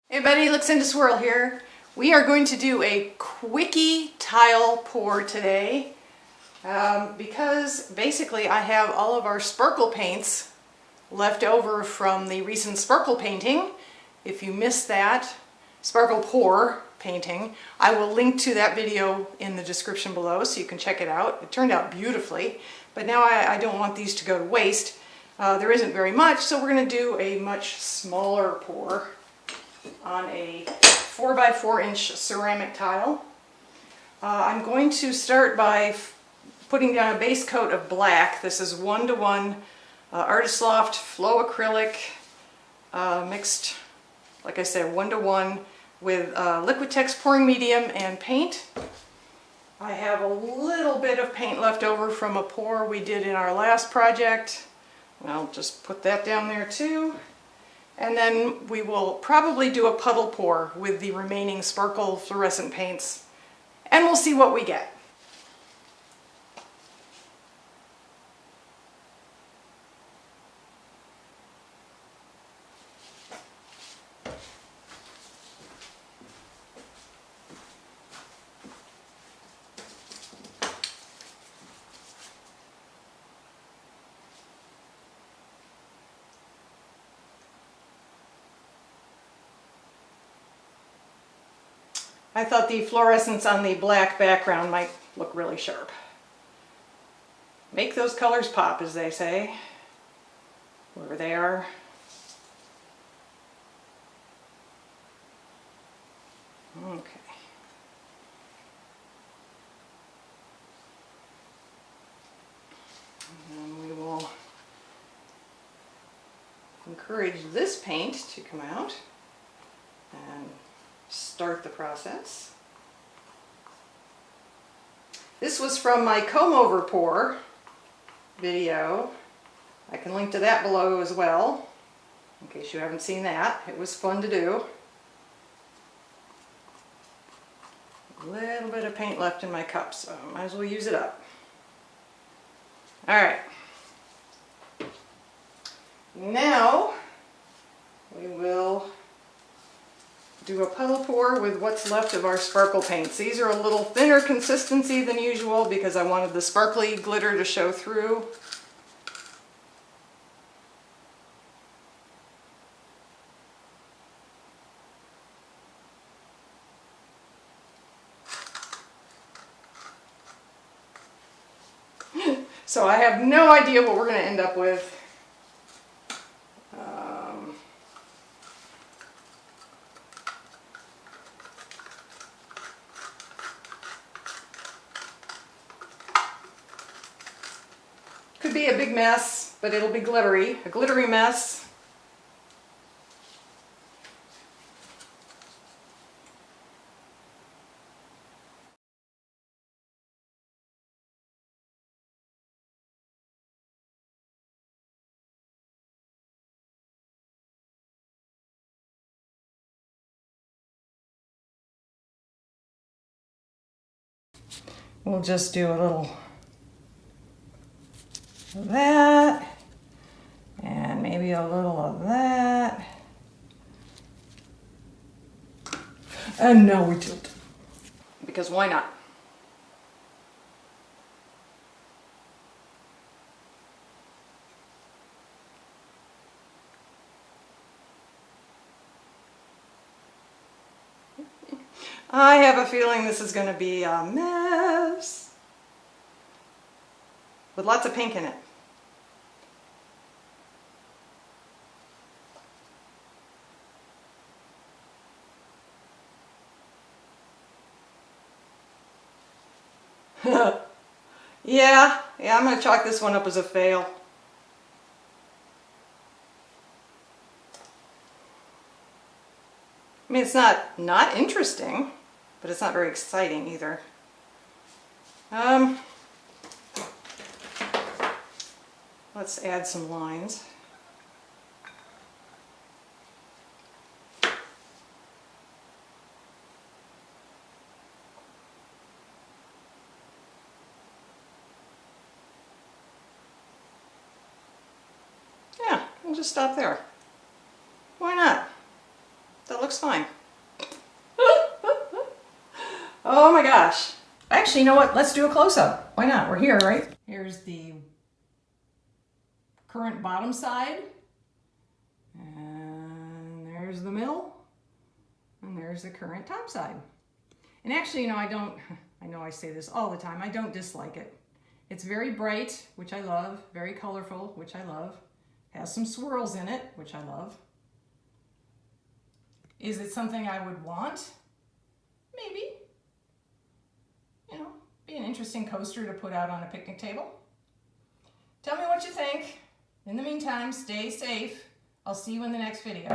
Hey buddy, Luxinda Swirl here. We are going to do a quickie tile pour today because basically I have all of our sparkle paints left over from the recent sparkle painting. If you missed that sparkle pour painting, I will link to that video in the description below so you can check it out. It turned out beautifully, but now I don't want these to go to waste. There isn't very much, so we're going to do a much smaller pour on a 4x4 inch ceramic tile. I'm going to start by putting down a base coat of black. This is 1:1 Artist Loft Flow Acrylic mixed, like I said, 1:1 with Liquitex pouring medium and paint. I have a little bit of paint left over from a pour we did in our last project. I'll just put that down there too. And then we will probably do a puddle pour with the remaining sparkle fluorescent paints, and we'll see what we get. I thought the fluorescence on the black background might look really sharp. Make those colors pop, as they say, wherever they are. Okay. And then we will encourage this paint to come out and start the process. This was from my comb over pour video. I can link to that below as well, in case you haven't seen that. It was fun to do. A little bit of paint left in my cup, so I might as well use it up. Alright. Now we will do a puddle pour with what's left of our sparkle paints. These are a little thinner consistency than usual because I wanted the sparkly glitter to show through. So I have no idea what we're going to end up with. Could be a big mess, but it'll be glittery, a glittery mess. We'll just do a little of that, and maybe a little of that, and now we tilt. Because why not? I have a feeling this is going to be a mess with lots of pink in it. Yeah, I'm going to chalk this one up as a fail. I mean, it's not interesting, but it's not very exciting either. Let's add some lines. Yeah, we'll just stop there. Why not? that looks fine. Oh my gosh. Actually, you know what? Let's do a close-up. Why not? We're here, right? Here's the current bottom side. And there's the middle. And there's the current top side. And actually, you know, I know I say this all the time, I don't dislike it. It's very bright, which I love. Very colorful, which I love. Has some swirls in it, which I love. Is it something I would want? Maybe. You know, be an interesting coaster to put out on a picnic table. Tell me what you think. In the meantime, stay safe. I'll see you in the next video.